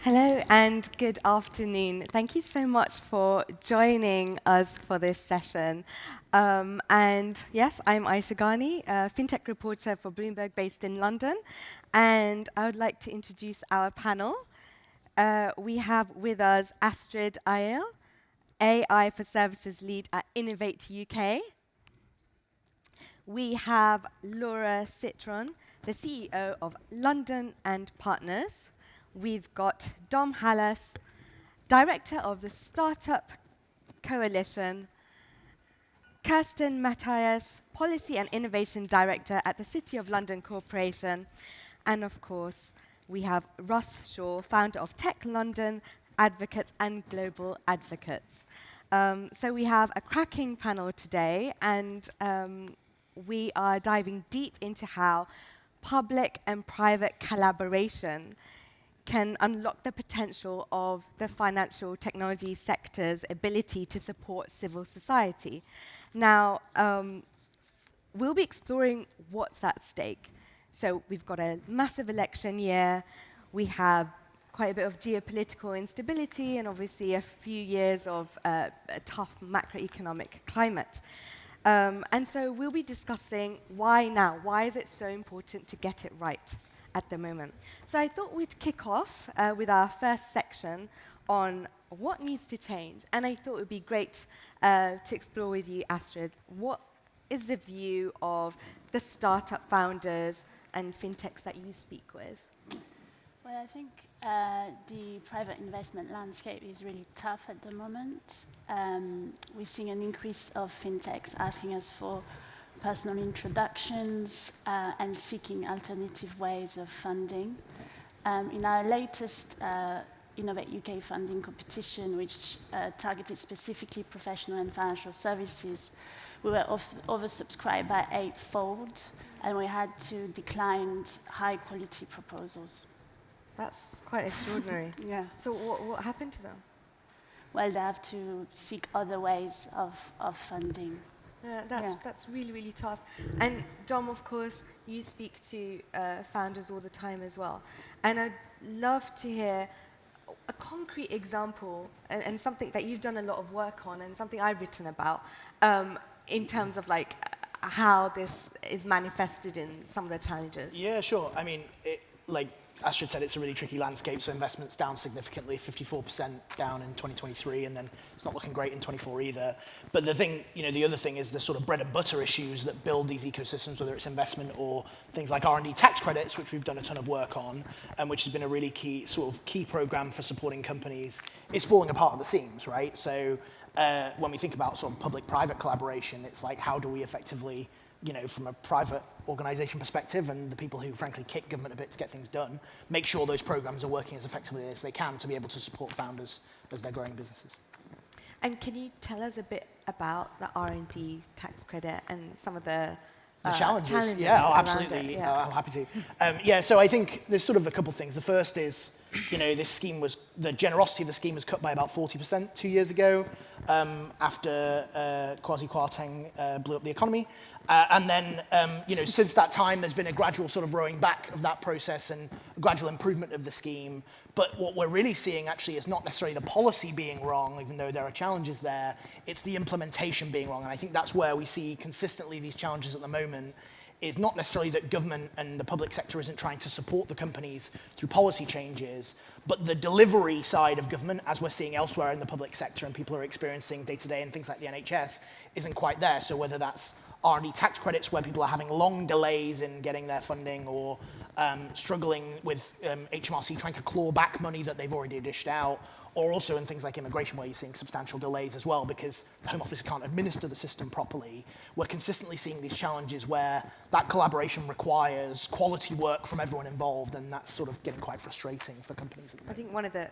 Hello and good afternoon. Thank you so much for joining us for this session. And yes, I'm Aisha, a FinTech reporter for Bloomberg based in London. And I would like to introduce our panel. We have with us Astrid Ayel, AI for Services lead at Innovate UK. We have Laura Citron, the CEO of London and Partners. We've got Dom Hallas, Director of the Startup Coalition, Kerstin, Mathias, Policy and Innovation Director at the City of London Corporation, and of course, we have Russ Shaw, founder of Tech London Advocates and Global Advocates. So we have a cracking panel today, and we are diving deep into how public and private collaboration can unlock the potential of the financial technology sector's ability to support civil society. Now, we'll be exploring what's at stake. So we've got a massive election year, we have quite a bit of geopolitical instability, and obviously a few years of a tough macroeconomic climate. And so we'll be discussing why now? Why is it so important to get it right at the moment? So I thought we'd kick off with our first section on what needs to change. And I thought it would be great to explore with you, Astrid, what is the view of the startup founders and fintechs that you speak with? Well, I think the private investment landscape is really tough at the moment. We're seeing an increase of fintechs asking us for personal introductions and seeking alternative ways of funding. In our latest Innovate UK funding competition, which targeted specifically professional and financial services, we were oversubscribed by 8-fold, and we had to decline high-quality proposals. That's quite extraordinary. Yeah. So what happened to them? Well, they have to seek other ways of funding. That's really, really tough. And Dom, of course, you speak to founders all the time as well. And I'd love to hear a concrete example and something that you've done a lot of work on and something I've written about in terms of like how this is manifested in some of the challenges. Yeah, sure. I mean, like Astrid said, it's a really tricky landscape, so investment's down significantly, 54% down in 2023, and then it's not looking great in 24 either. But the thing, the other thing is the sort of bread and butter issues that build these ecosystems, whether it's investment or things like R&D tax credits, which we've done a ton of work on, and which has been a really key program for supporting companies, is falling apart at the seams, right? So when we think about sort of public-private collaboration, it's like, how do we effectively, from a private organization perspective and the people who frankly kick government a bit to get things done, make sure those programs are working as effectively as they can to be able to support founders as they're growing businesses. And can you tell us a bit about the R&D tax credit and some of the challenges? Yeah, absolutely. I'm happy to. So I think there's sort of a couple things. The first is, this scheme the generosity of the scheme was cut by about 40% 2 years ago after Kwasi Kwarteng blew up the economy. And then, since that time, there's been a gradual sort of rowing back of that process and a gradual improvement of the scheme. But what we're really seeing actually is not necessarily the policy being wrong, even though there are challenges there, it's the implementation being wrong. And I think that's where we see consistently these challenges at the moment, is not necessarily that government and the public sector isn't trying to support the companies through policy changes, but the delivery side of government, as we're seeing elsewhere in the public sector and people are experiencing day to day and things like the NHS, isn't quite there. So whether that's R&D tax credits where people are having long delays in getting their funding, or struggling with HMRC trying to claw back money that they've already dished out, or also in things like immigration where you're seeing substantial delays as well because the Home Office can't administer the system properly. We're consistently seeing these challenges where that collaboration requires quality work from everyone involved, and that's sort of getting quite frustrating for companies. I think one of the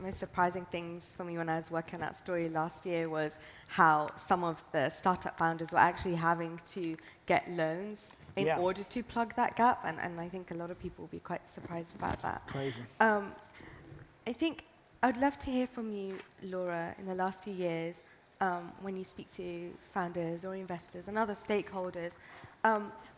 most surprising things for me when I was working on that story last year was how some of the startup founders were actually having to get loans in order to plug that gap, and I think a lot of people will be quite surprised about that. Crazy. I think I'd love to hear from you, Laura, in the last few years, when you speak to founders or investors and other stakeholders,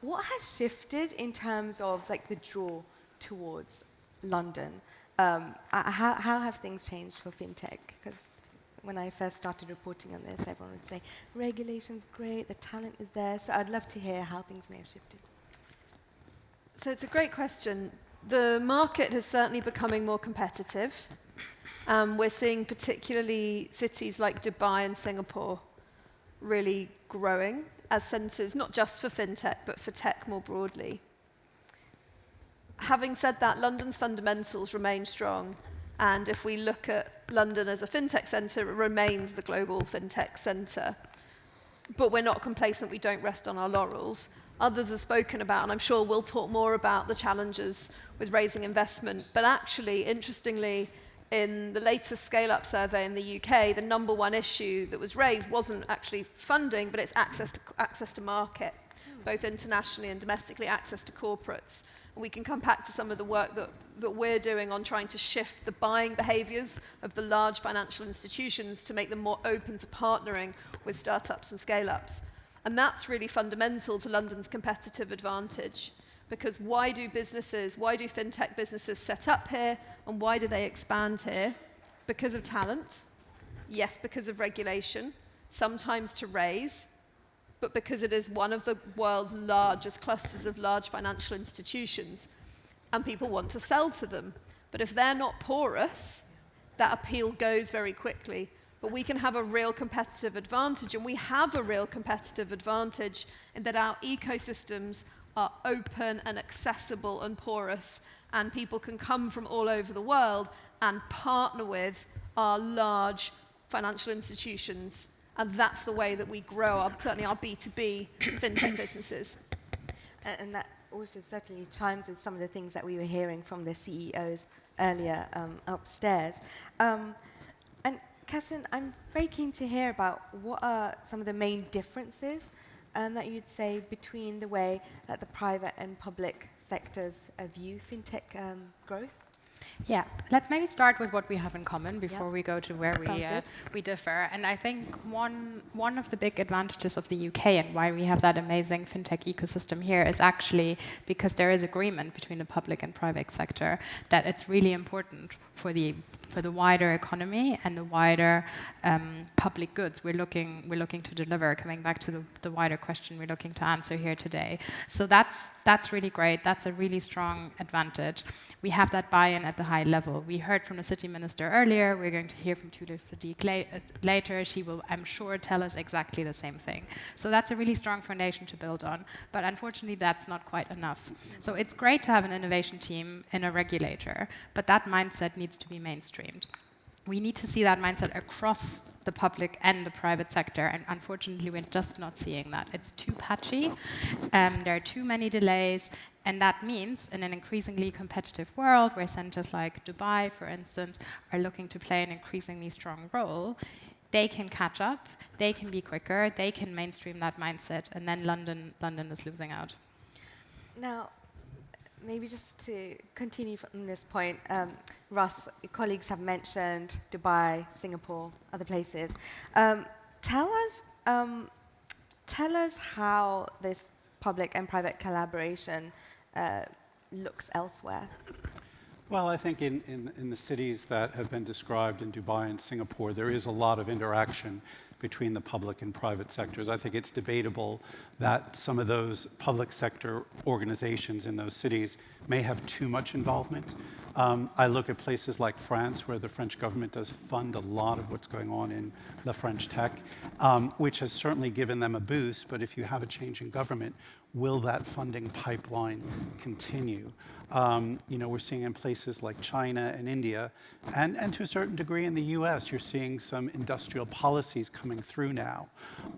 what has shifted in terms of like the draw towards London? How have things changed for FinTech? Because when I first started reporting on this, everyone would say, regulation's great, the talent is there. So I'd love to hear how things may have shifted. So it's a great question. The market has certainly becoming more competitive. We're seeing particularly cities like Dubai and Singapore really growing as centres, not just for FinTech, but for tech more broadly. Having said that, London's fundamentals remain strong. And if we look at London as a FinTech centre, it remains the global FinTech centre. But we're not complacent, we don't rest on our laurels. Others have spoken about, and I'm sure we'll talk more about the challenges with raising investment. But actually, interestingly, in the latest scale-up survey in the UK, the number one issue that was raised wasn't actually funding, but it's access to market, both internationally and domestically, access to corporates. And we can come back to some of the work that we're doing on trying to shift the buying behaviours of the large financial institutions to make them more open to partnering with startups and scale-ups. And that's really fundamental to London's competitive advantage. Because why do FinTech businesses set up here, and why do they expand here? Because of talent, yes, because of regulation, sometimes to raise, but because it is one of the world's largest clusters of large financial institutions, and people want to sell to them. But if they're not porous, that appeal goes very quickly. But we can have a real competitive advantage, and we have a real competitive advantage in that our ecosystems are open and accessible and porous, and people can come from all over the world and partner with our large financial institutions. And that's the way that we grow, certainly our B2B FinTech businesses. And that also certainly chimes with some of the things that we were hearing from the CEOs earlier upstairs. And Kerstin, I'm very keen to hear about what are some of the main differences that you'd say between the way that the private and public sectors view FinTech growth? Yeah, let's maybe start with what we have in common before we go to where we differ. And I think one of the big advantages of the UK and why we have that amazing FinTech ecosystem here is actually because there is agreement between the public and private sector that it's really important for the wider economy and the wider public goods we're looking to deliver. Coming back to the wider question we're looking to answer here today. So that's really great. That's a really strong advantage. We have that buy-in at the high level. We heard from the city minister earlier. We're going to hear from Tudor Sadiq later. She will, I'm sure, tell us exactly the same thing. So that's a really strong foundation to build on. But unfortunately, that's not quite enough. So it's great to have an innovation team in a regulator, but that mindset needs to be mainstreamed. We need to see that mindset across the public and the private sector, and unfortunately, we're just not seeing that. It's too patchy. There are too many delays. And that means in an increasingly competitive world where centers like Dubai, for instance, are looking to play an increasingly strong role, they can catch up, they can be quicker, they can mainstream that mindset, and then London is losing out. Now, maybe just to continue from this point, Russ, your colleagues have mentioned Dubai, Singapore, other places. Tell us how this public and private collaboration looks elsewhere. Well, I think in the cities that have been described in Dubai and Singapore, there is a lot of interaction between the public and private sectors. I think it's debatable that some of those public sector organizations in those cities may have too much involvement. I look at places like France, where the French government does fund a lot of what's going on in the French tech, which has certainly given them a boost. But if you have a change in government, will that funding pipeline continue? We're seeing in places like China and India, and to a certain degree in the US, you're seeing some industrial policies coming through now,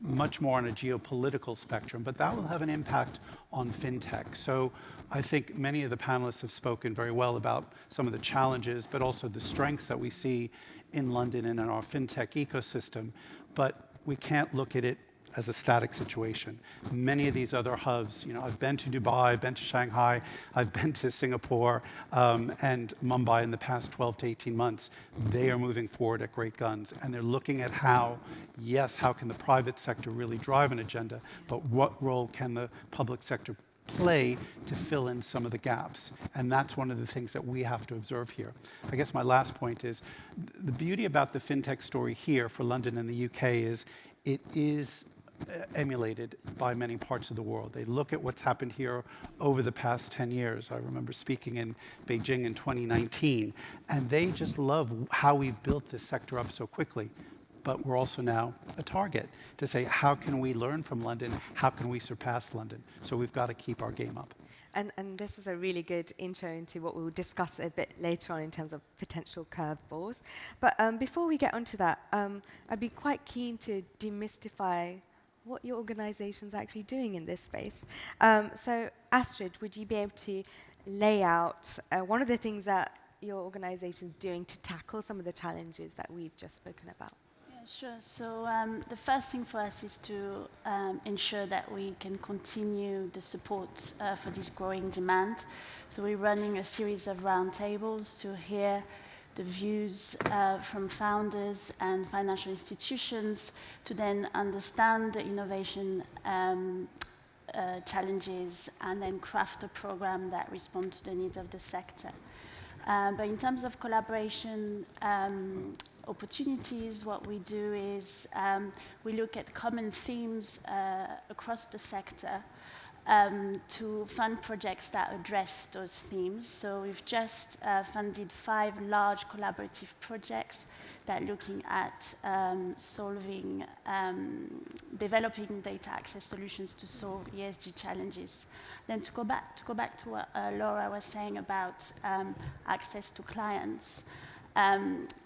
much more on a geopolitical spectrum, but that will have an impact on FinTech. So I think many of the panelists have spoken very well about some of the challenges, but also the strengths that we see in London and in our FinTech ecosystem. But we can't look at it as a static situation. Many of these other hubs, I've been to Dubai, I've been to Shanghai, I've been to Singapore and Mumbai in the past 12 to 18 months. They are moving forward at great guns, and they're looking at how can the private sector really drive an agenda, but what role can the public sector play to fill in some of the gaps. And that's one of the things that we have to observe here. I guess my last point is, the beauty about the FinTech story here for London and the UK is it is emulated by many parts of the world. They look at what's happened here over the past 10 years. I remember speaking in Beijing in 2019, and they just love how we've built this sector up so quickly. But we're also now a target to say, how can we learn from London? How can we surpass London? So we've got to keep our game up. And this is a really good intro into what we'll discuss a bit later on in terms of potential curveballs. But before we get onto that, I'd be quite keen to demystify what your organization's actually doing in this space. So Astrid, would you be able to lay out one of the things that your organization's doing to tackle some of the challenges that we've just spoken about? Yeah, sure. So the first thing for us is to ensure that we can continue the support for this growing demand. So we're running a series of roundtables to hear the views from founders and financial institutions to then understand the innovation challenges and then craft a program that responds to the needs of the sector. But in terms of collaboration opportunities, what we do is we look at common themes across the sector to fund projects that address those themes. So we've just funded 5 large collaborative projects that are looking at developing data access solutions to solve ESG challenges. Then to go back to what Laura was saying about access to clients,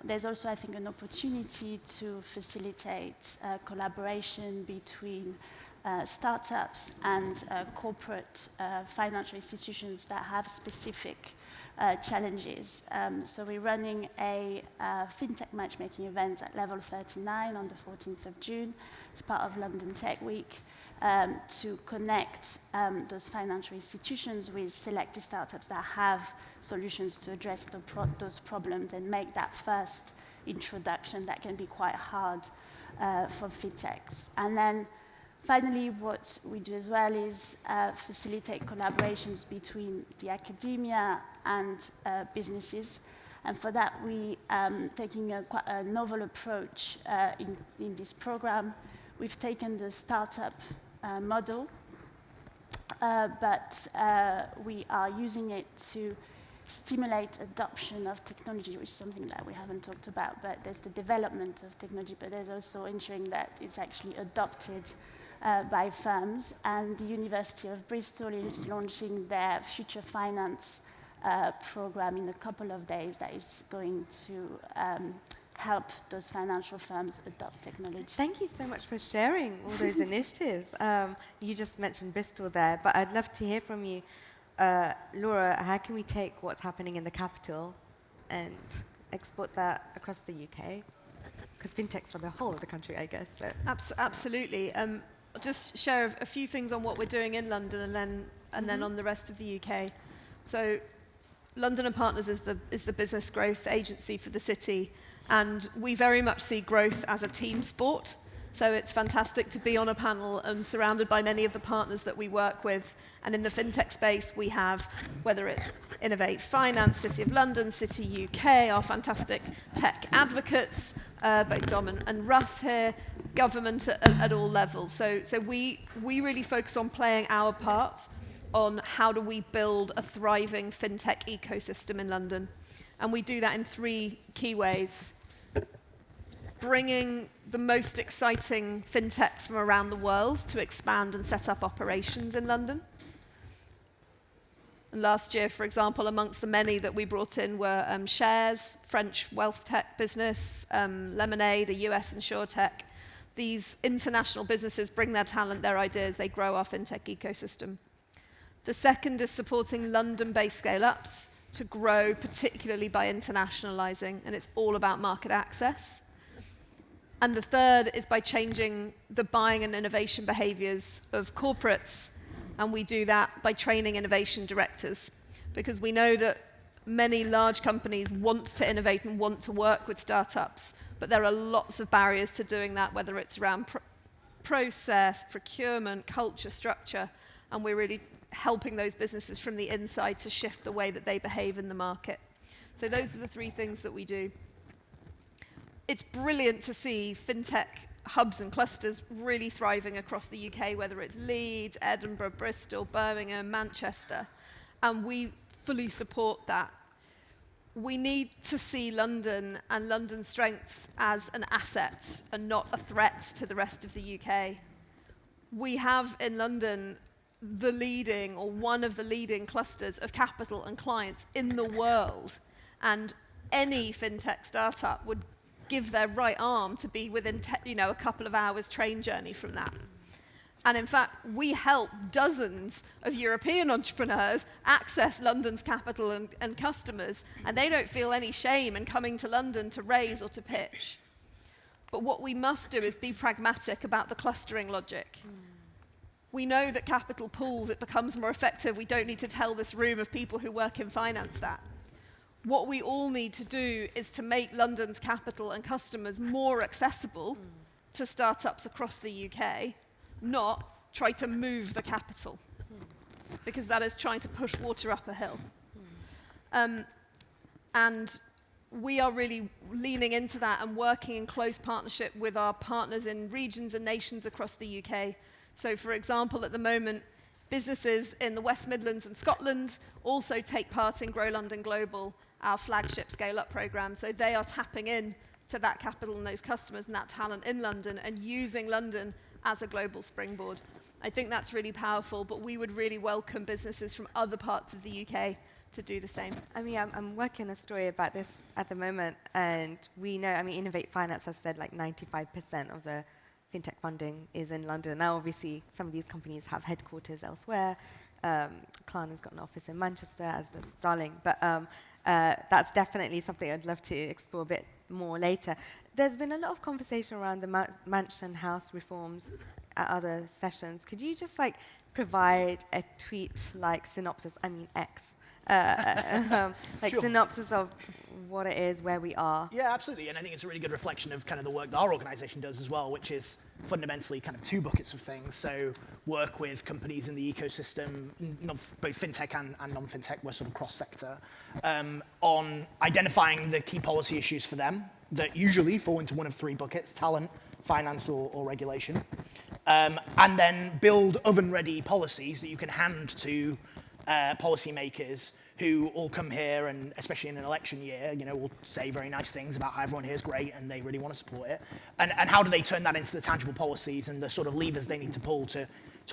there's also, I think, an opportunity to facilitate collaboration between startups and corporate financial institutions that have specific challenges. So we're running a FinTech matchmaking event at level 39 on the 14th of June as part of London Tech Week to connect those financial institutions with selected startups that have solutions to address those problems and make that first introduction that can be quite hard for FinTechs. And then finally, what we do as well is facilitate collaborations between the academia and businesses. And for that, we taking quite a novel approach in this program. We've taken the startup model, but we are using it to stimulate adoption of technology, which is something that we haven't talked about. But there's the development of technology, but there's also ensuring that it's actually adopted by firms. And the University of Bristol is launching their Future Finance program in a couple of days that is going to help those financial firms adopt technology. Thank you so much for sharing all those initiatives. You just mentioned Bristol there, but I'd love to hear from you. Laura, how can we take what's happening in the capital and export that across the UK? Because FinTech's for the whole of the country, I guess. So. Absolutely. I'll just share a few things on what we're doing in London and then on the rest of the UK. So London and Partners is the business growth agency for the city, and we very much see growth as a team sport. So it's fantastic to be on a panel and surrounded by many of the partners that we work with. And in the FinTech space, we have, whether it's Innovate Finance, City of London, City UK, our fantastic tech advocates, both Dom and Russ here, government at all levels. So we really focus on playing our part on how do we build a thriving FinTech ecosystem in London. And we do that in 3 key ways. Bringing the most exciting FinTechs from around the world to expand and set up operations in London. And last year, for example, amongst the many that we brought in were Shares, French wealth tech business, Lemonade, a US insurtech. These international businesses bring their talent, their ideas, they grow our FinTech ecosystem. The second is supporting London-based scale-ups to grow, particularly by internationalizing, and it's all about market access. And the third is by changing the buying and innovation behaviors of corporates, and we do that by training innovation directors, because we know that many large companies want to innovate and want to work with startups, but there are lots of barriers to doing that, whether it's around process, procurement, culture, structure, and we're really helping those businesses from the inside to shift the way that they behave in the market. So those are the three things that we do. It's brilliant to see fintech hubs and clusters really thriving across the UK, whether it's Leeds, Edinburgh, Bristol, Birmingham, Manchester, and we fully support that. We need to see London and London's strengths as an asset and not a threat to the rest of the UK. We have in London the leading or one of the leading clusters of capital and clients in the world, and any fintech startup would give their right arm to be within a couple of hours train journey from that. And in fact, we help dozens of European entrepreneurs access London's capital and customers, and they don't feel any shame in coming to London to raise or to pitch. But what we must do is be pragmatic about the clustering logic. We know that capital pools, it becomes more effective. We don't need to tell this room of people who work in finance that. What we all need to do is to make London's capital and customers more accessible to startups across the UK, not try to move the capital, because that is trying to push water up a hill. And we are really leaning into that and working in close partnership with our partners in regions and nations across the UK. So, for example, at the moment, businesses in the West Midlands and Scotland also take part in Grow London Global, our flagship scale-up programme. So they are tapping in to that capital and those customers and that talent in London and using London as a global springboard. I think that's really powerful, but we would really welcome businesses from other parts of the UK to do the same. I mean, I'm working a story about this at the moment, and we know, I mean, Innovate Finance has said like 95% of the fintech funding is in London. Now, obviously, some of these companies have headquarters elsewhere. Klarna's got an office in Manchester, as does Starling. But that's definitely something I'd love to explore a bit more later. There's been a lot of conversation around the Mansion House reforms at other sessions. Could you just like provide a tweet-like synopsis, Sure. synopsis of what it is, where we are? Yeah, absolutely. And I think it's a really good reflection of kind of the work that our organization does as well, which is fundamentally kind of two buckets of things. So work with companies in the ecosystem, both fintech and non-fintech, we're sort of cross-sector, on identifying the key policy issues for them that usually fall into one of three buckets: talent, finance, or regulation. And then build oven-ready policies that you can hand to policymakers who all come here, and especially in an election year, will say very nice things about how everyone here is great and they really want to support it. And how do they turn that into the tangible policies and the sort of levers they need to pull to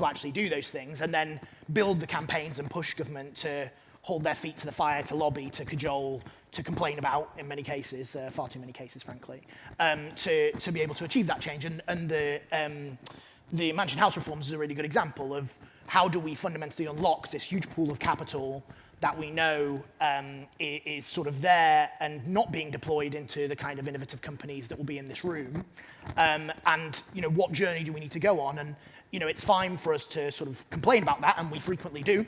actually do those things, and then build the campaigns and push government to hold their feet to the fire, to lobby, to cajole, to complain about, in many cases, far too many cases, frankly, to be able to achieve that change. And the Mansion House reforms is a really good example of how do we fundamentally unlock this huge pool of capital that we know is sort of there and not being deployed into the kind of innovative companies that will be in this room. And what journey do we need to go on? And it's fine for us to sort of complain about that, and we frequently do.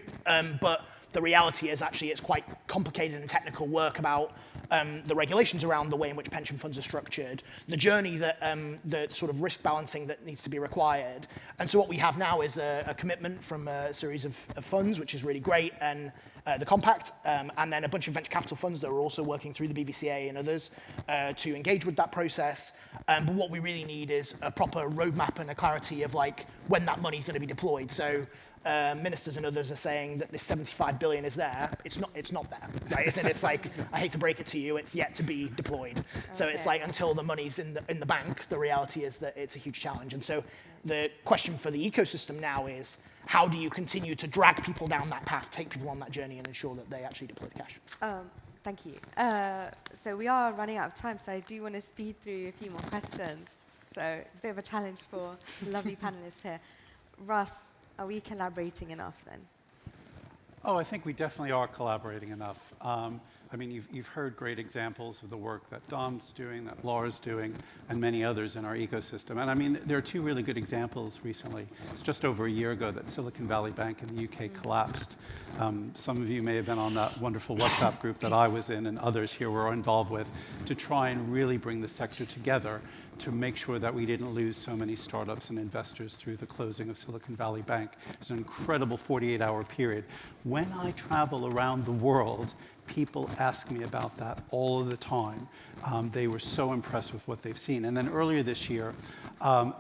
But the reality is actually it's quite complicated and technical work about the regulations around the way in which pension funds are structured, the journey that the sort of risk balancing that needs to be required. And so what we have now is a commitment from a series of funds, which is really great, and the Compact, and then a bunch of venture capital funds that are also working through the BVCA and others to engage with that process. But what we really need is a proper roadmap and a clarity of like when that money is going to be deployed. So ministers and others are saying that this 75 billion is there. It's not there, right? It's like, I hate to break it to you, it's yet to be deployed. Okay. So it's like until the money's in the bank, the reality is that it's a huge challenge. And so the question for the ecosystem now is, how do you continue to drag people down that path, take people on that journey, and ensure that they actually deploy the cash? Thank you. So we are running out of time, so I do want to speed through a few more questions. So a bit of a challenge for the lovely panelists here. Russ, are we collaborating enough then? Oh, I think we definitely are collaborating enough. I mean, you've heard great examples of the work that Dom's doing, that Laura's doing, and many others in our ecosystem. And I mean, there are two really good examples recently. It's just over a year ago that Silicon Valley Bank in the UK collapsed. Some of you may have been on that wonderful WhatsApp group that I was in and others here were involved with to try and really bring the sector together to make sure that we didn't lose so many startups and investors through the closing of Silicon Valley Bank. It's an incredible 48-hour period. When I travel around the world, people ask me about that all of the time. They were so impressed with what they've seen. And then earlier this year,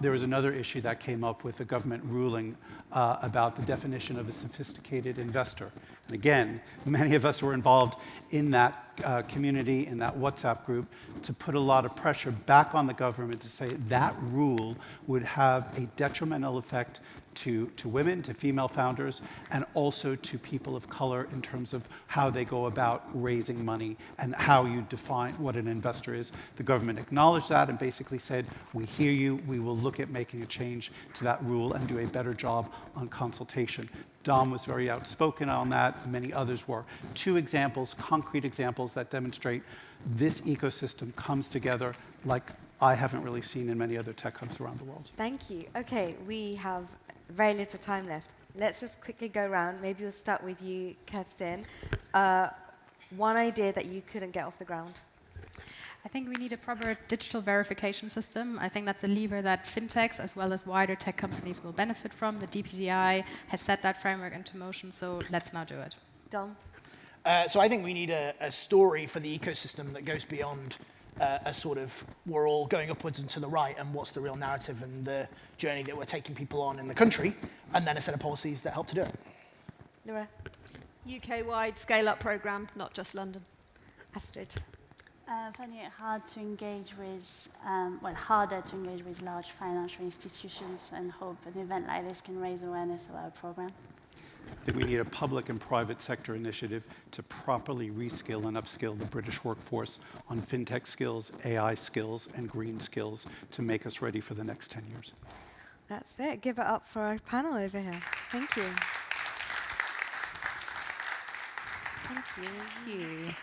there was another issue that came up with the government ruling about the definition of a sophisticated investor. And again, many of us were involved in that community, in that WhatsApp group, to put a lot of pressure back on the government to say that rule would have a detrimental effect to women, to female founders, and also to people of color in terms of how they go about raising money and how you define what an investor is. The government acknowledged that and basically said, we hear you, we will look at making a change to that rule and do a better job on consultation. Dom was very outspoken on that, many others were. Two examples, concrete examples that demonstrate this ecosystem comes together like I haven't really seen in many other tech hubs around the world. Thank you. Okay, we have very little time left. Let's just quickly go around. Maybe we'll start with you, Kerstin. One idea that you couldn't get off the ground. I think we need a proper digital verification system. I think that's a lever that fintechs as well as wider tech companies will benefit from. The DPDI has set that framework into motion, so let's now do it. Dom? So I think we need a story for the ecosystem that goes beyond a sort of, we're all going upwards and to the right, and what's the real narrative and the journey that we're taking people on in the country, and then a set of policies that help to do it. Laura? UK-wide scale-up programme, not just London. Astrid? Finding it hard to engage with, harder to engage with large financial institutions, and hope an event like this can raise awareness of our program. I think we need a public and private sector initiative to properly reskill and upskill the British workforce on fintech skills, AI skills, and green skills to make us ready for the next 10 years. That's it. Give it up for our panel over here. Thank you. Thank you.